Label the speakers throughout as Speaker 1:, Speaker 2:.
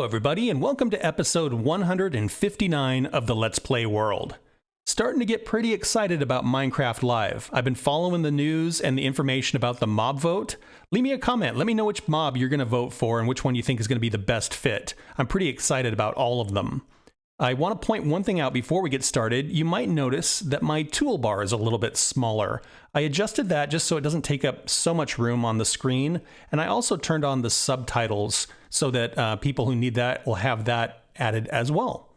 Speaker 1: everybody, and welcome to episode 159 of the Let's Play world. Starting to get pretty excited about Minecraft Live. I've been following the news and the information about the mob vote. Leave me a comment. Let me know which mob you're going to vote for and which one you think is going to be the best fit. I'm pretty excited about all of them. I want to point one thing out before we get started. You might notice that my toolbar is a little bit smaller. I adjusted that just so it doesn't take up so much room on the screen, and I also turned on the subtitles so that people who need that will have that added as well.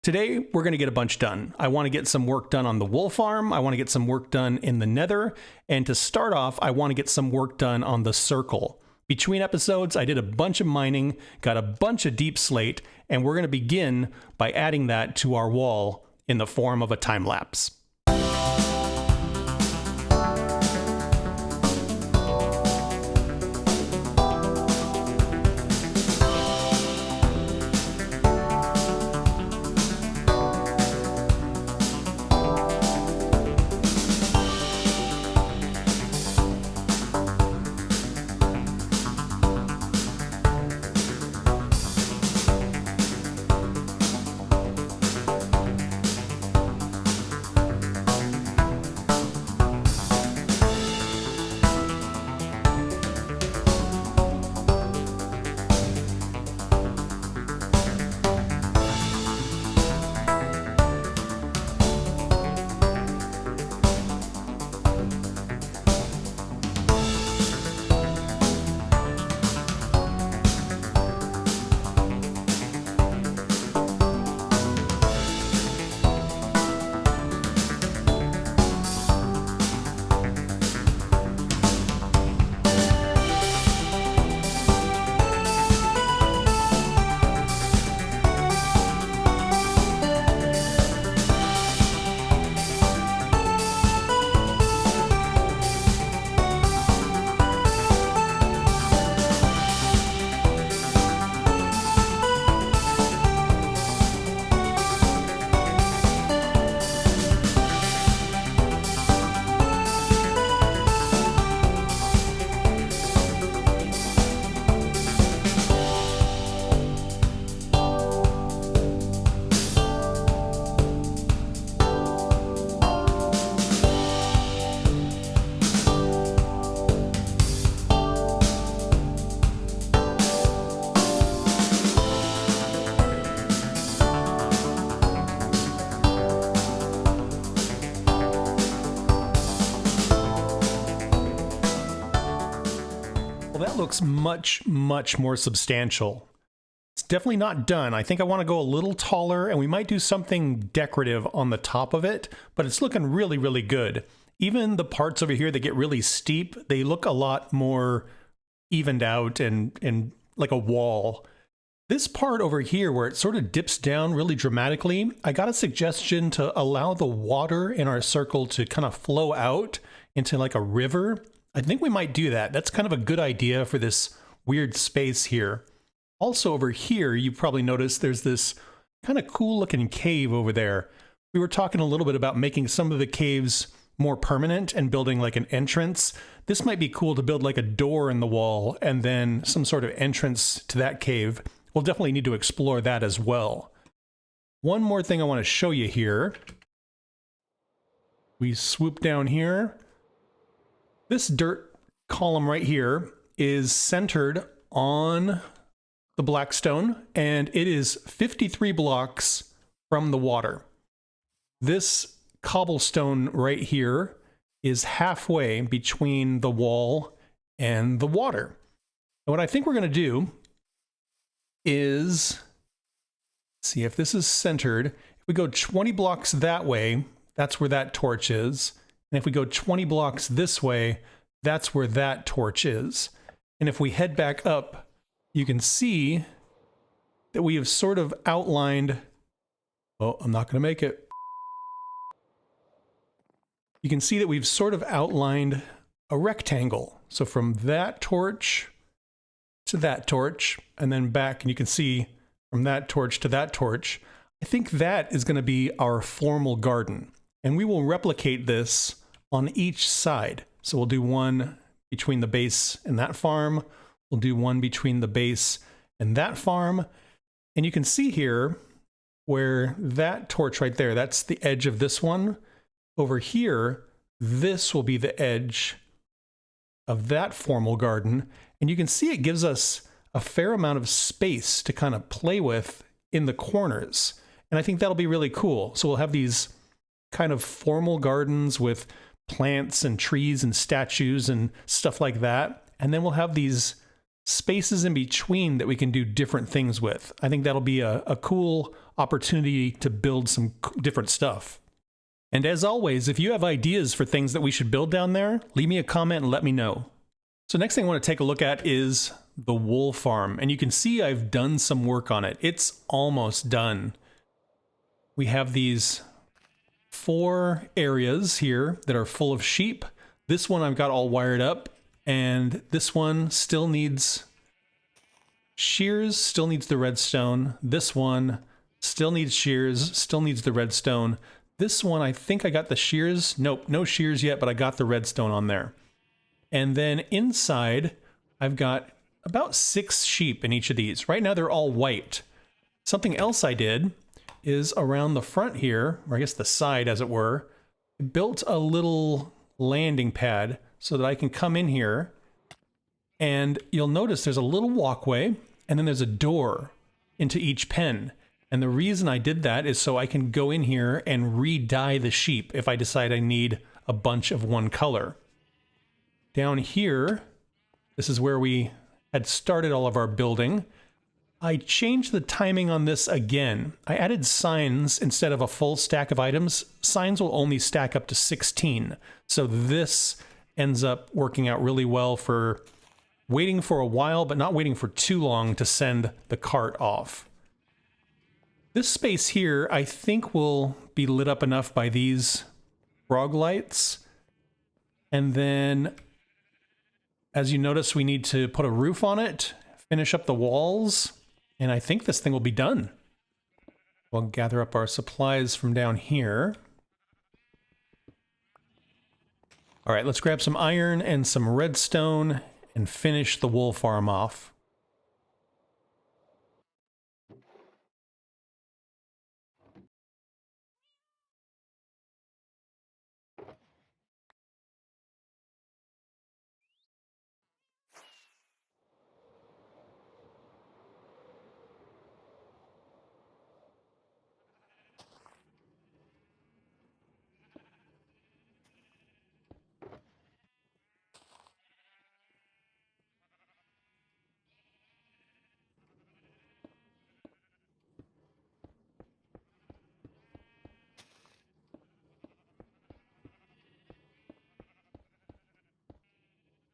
Speaker 1: Today, we're going to get a bunch done. I want to get some work done on the wool farm, I want to get some work done in the nether, and to start off, I want to get some work done on the circle. Between episodes, I did a bunch of mining, got a bunch of deep slate, and we're going to begin by adding that to our wall in the form of a time lapse. That looks much more substantial. It's definitely not done. I think I want to go a little taller, and we might do something decorative on the top of it, but it's looking really good. Even the parts over here that get really steep, they look a lot more evened out and like a wall. This part over here where it sort of dips down really dramatically, I got a suggestion to allow the water in our circle to kind of flow out into like a river. I think we might do that. That's kind of a good idea for this weird space here. Also over here, you probably noticed there's this kind of cool looking cave over there. We were talking a little bit about making some of the caves more permanent and building like an entrance. This might be cool to build like a door in the wall and then some sort of entrance to that cave. We'll definitely need to explore that as well. One more thing I want to show you here. We swoop down here. This dirt column right here is centered on the black stone, and it is 53 blocks from the water. This cobblestone right here is halfway between the wall and the water. And what I think we're going to do is see if this is centered. If we go 20 blocks that way, that's where that torch is. And if we go 20 blocks this way, that's where that torch is. And if we head back up, you can see that we have sort of outlined... Oh, I'm not going to make it. You can see that we've sort of outlined a rectangle. So from that torch to that torch, and then back, and you can see from that torch to that torch, I think that is going to be our formal garden. And we will replicate this on each side. So we'll do one between the base and that farm. We'll do one between the base and that farm. And you can see here where that torch right there, that's the edge of this one. Over here, this will be the edge of that formal garden. And you can see it gives us a fair amount of space to kind of play with in the corners. And I think that'll be really cool. So we'll have these kind of formal gardens with plants and trees and statues and stuff like that. And then we'll have these spaces in between that we can do different things with. I think that'll be a cool opportunity to build some different stuff. And as always, if you have ideas for things that we should build down there, leave me a comment and let me know. So next thing I want to take a look at is the wool farm. And you can see I've done some work on it. It's almost done. We have these 4 areas here that are full of sheep. This one I've got all wired up, and this one still needs shears, still needs the redstone. This one still needs shears, still needs the redstone. This one, I think I got the shears. Nope, no shears yet, but I got the redstone on there. And then inside, I've got about 6 sheep in each of these. Right now, they're all white. Something else I did is around the front here, or I guess the side as it were, I built a little landing pad so that I can come in here, and you'll notice there's a little walkway and then there's a door into each pen. And the reason I did that is so I can go in here and re-dye the sheep if I decide I need a bunch of one color. Down here, this is where we had started all of our building. I changed the timing on this again. I added signs instead of a full stack of items. Signs will only stack up to 16. So this ends up working out really well for waiting for a while, but not waiting for too long to send the cart off. This space here, I think, will be lit up enough by these frog lights. And then, as you notice, we need to put a roof on it, finish up the walls, and I think this thing will be done. We'll gather up our supplies from down here. All right, let's grab some iron and some redstone and finish the wool farm off.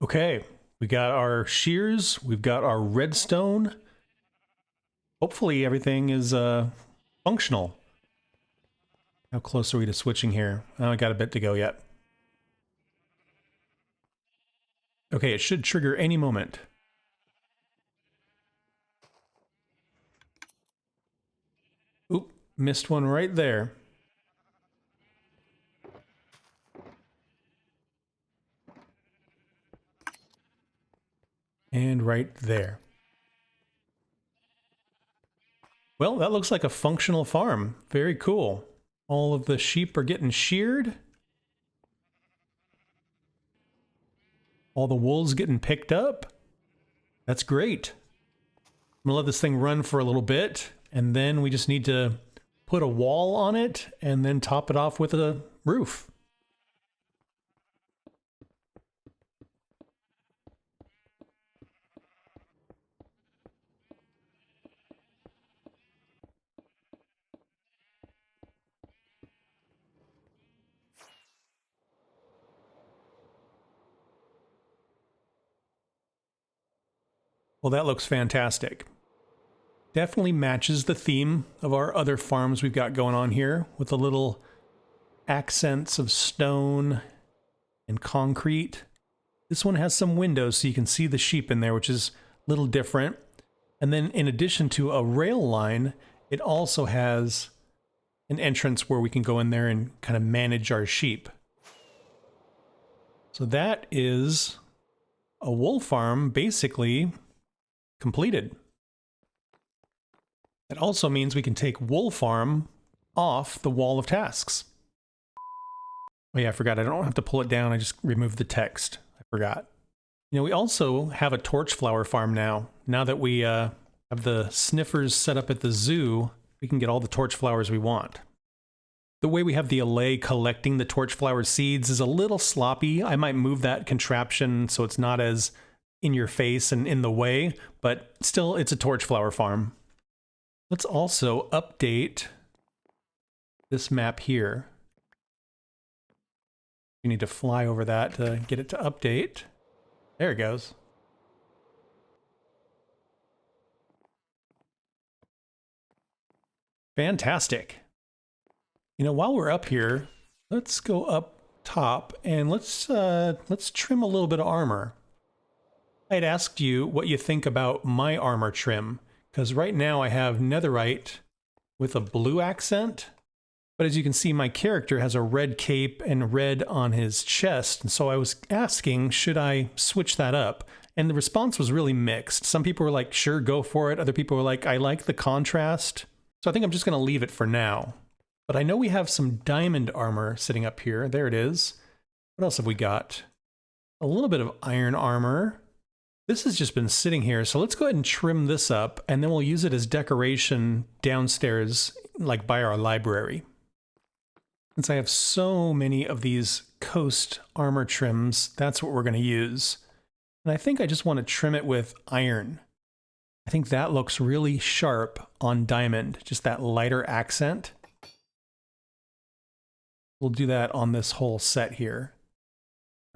Speaker 1: Okay, we got our shears, we've got our redstone. Hopefully everything is functional. How close are we to switching here? Oh, I got a bit to go yet. Okay, it should trigger any moment. Oop, missed one right there. And right there. Well, that looks like a functional farm. Very cool. All of the sheep are getting sheared. All the wool's getting picked up. That's great. I'm gonna let this thing run for a little bit, and then we just need to put a wall on it and then top it off with a roof. Well, that looks fantastic. Definitely matches the theme of our other farms we've got going on here, with the little accents of stone and concrete. This one has some windows so you can see the sheep in there, which is a little different. And then in addition to a rail line, it also has an entrance where we can go in there and kind of manage our sheep. So that is a wool farm basically completed. That also means we can take wool farm off the wall of tasks. Oh yeah, I forgot. I don't have to pull it down. I just removed the text. I forgot. You know, we also have a torch flower farm now. Now that we have the sniffers set up at the zoo, we can get all the torch flowers we want. The way we have the allay collecting the torch flower seeds is a little sloppy. I might move that contraption so it's not as in your face and in the way, but still it's a torch flower farm. Let's also update this map here. You need to fly over that to get it to update. There it goes. Fantastic. You know, while we're up here, let's go up top and let's trim a little bit of armor. I had asked you what you think about my armor trim, because right now I have netherite with a blue accent, but as you can see, my character has a red cape and red on his chest, and so I was asking, should I switch that up? And the response was really mixed. Some people were like, sure, go for it. Other people were like, I like the contrast. So I think I'm just going to leave it for now. But I know we have some diamond armor sitting up here. There it is. What else have we got? A little bit of iron armor. This has just been sitting here, so let's go ahead and trim this up, and then we'll use it as decoration downstairs, like by our library. Since I have so many of these coast armor trims, that's what we're going to use. And I think I just want to trim it with iron. I think that looks really sharp on diamond, just that lighter accent. We'll do that on this whole set here.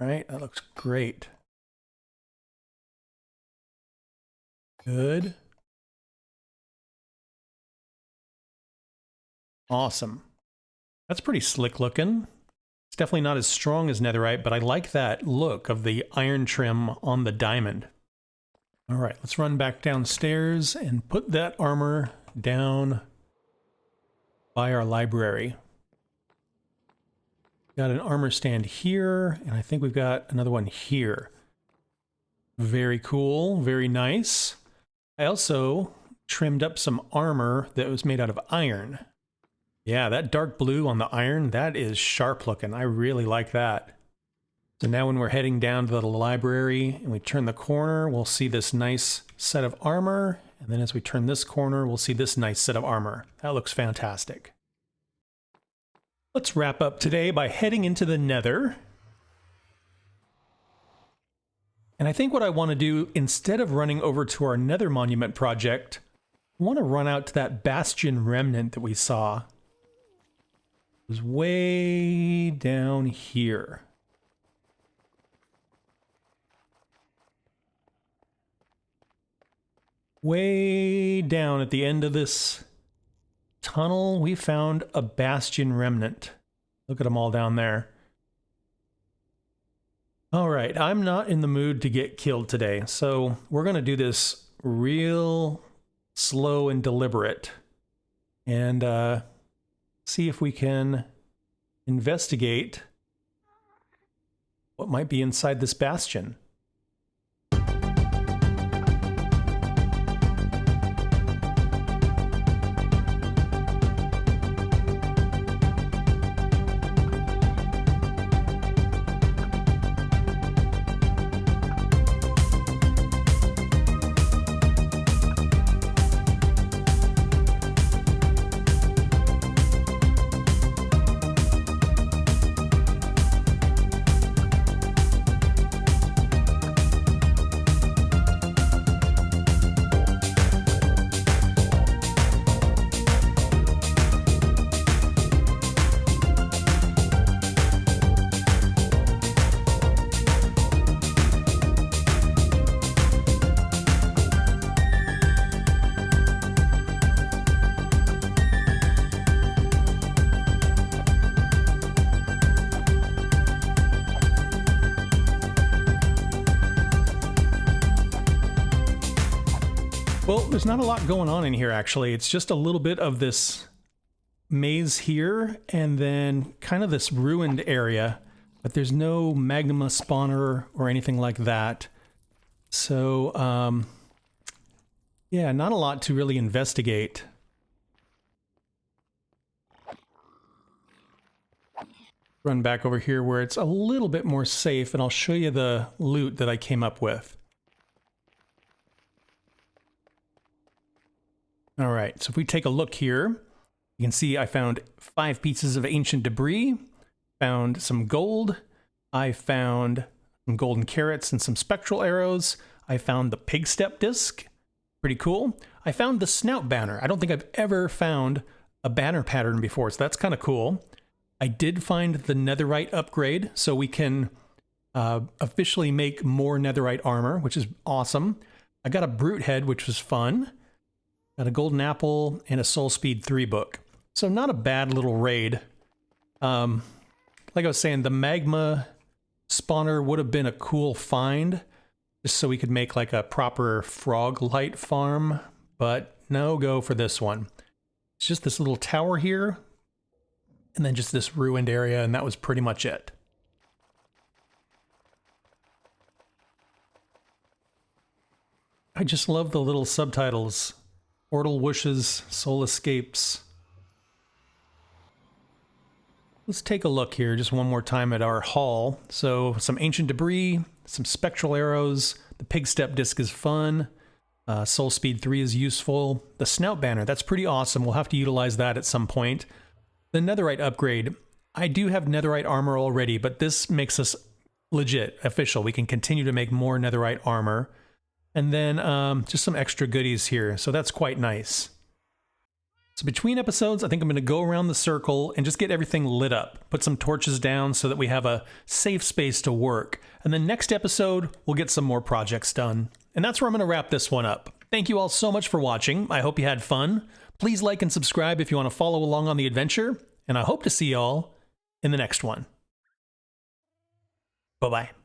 Speaker 1: All right, that looks great. Good. Awesome. That's pretty slick looking. It's definitely not as strong as netherite, but I like that look of the iron trim on the diamond. All right, let's run back downstairs and put that armor down by our library. Got an armor stand here, and I think we've got another one here. Very cool, very nice. I also trimmed up some armor that was made out of iron. Yeah, that dark blue on the iron, that is sharp looking. I really like that. So now when we're heading down to the library and we turn the corner, we'll see this nice set of armor. And then as we turn this corner, we'll see this nice set of armor. That looks fantastic. Let's wrap up today by heading into the Nether. And I think what I want to do, instead of running over to our Nether Monument project, I want to run out to that Bastion Remnant that we saw. It was way down here. Way down at the end of this tunnel, we found a Bastion Remnant. Look at them all down there. All right, I'm not in the mood to get killed today, so we're going to do this real slow and deliberate and see if we can investigate what might be inside this bastion. Well, there's not a lot going on in here, actually. It's just a little bit of this maze here, and then kind of this ruined area, but there's no magma spawner or anything like that. So, yeah, not a lot to really investigate. Run back over here where it's a little bit more safe, and I'll show you the loot that I came up with. All right, so if we take a look here, you can see I found 5 pieces of ancient debris, found some gold, I found some golden carrots and some spectral arrows, I found the pig step disc, pretty cool. I found the snout banner. I don't think I've ever found a banner pattern before, so that's kind of cool. I did find the netherite upgrade, so we can officially make more netherite armor, which is awesome. I got a brute head, which was fun. Got a golden apple and a soul speed 3 book. So not a bad little raid. Like I was saying, the magma spawner would have been a cool find, just so we could make like a proper frog light farm, but no go for this one. It's just this little tower here, and then just this ruined area, and that was pretty much it. I just love the little subtitles. Ortal wishes, soul escapes. Let's take a look here just one more time at our haul. So some ancient debris, some spectral arrows, the pig step disc is fun, soul speed 3 is useful, the snout banner, that's pretty awesome. We'll have to utilize that at some point. The netherite upgrade, I do have netherite armor already, but this makes us legit, official. We can continue to make more netherite armor. And then just some extra goodies here, so that's quite nice. So between episodes, I think I'm going to go around the circle and just get everything lit up. Put some torches down so that we have a safe space to work. And then next episode, we'll get some more projects done. And that's where I'm going to wrap this one up. Thank you all so much for watching. I hope you had fun. Please like and subscribe if you want to follow along on the adventure. And I hope to see y'all in the next one. Bye-bye.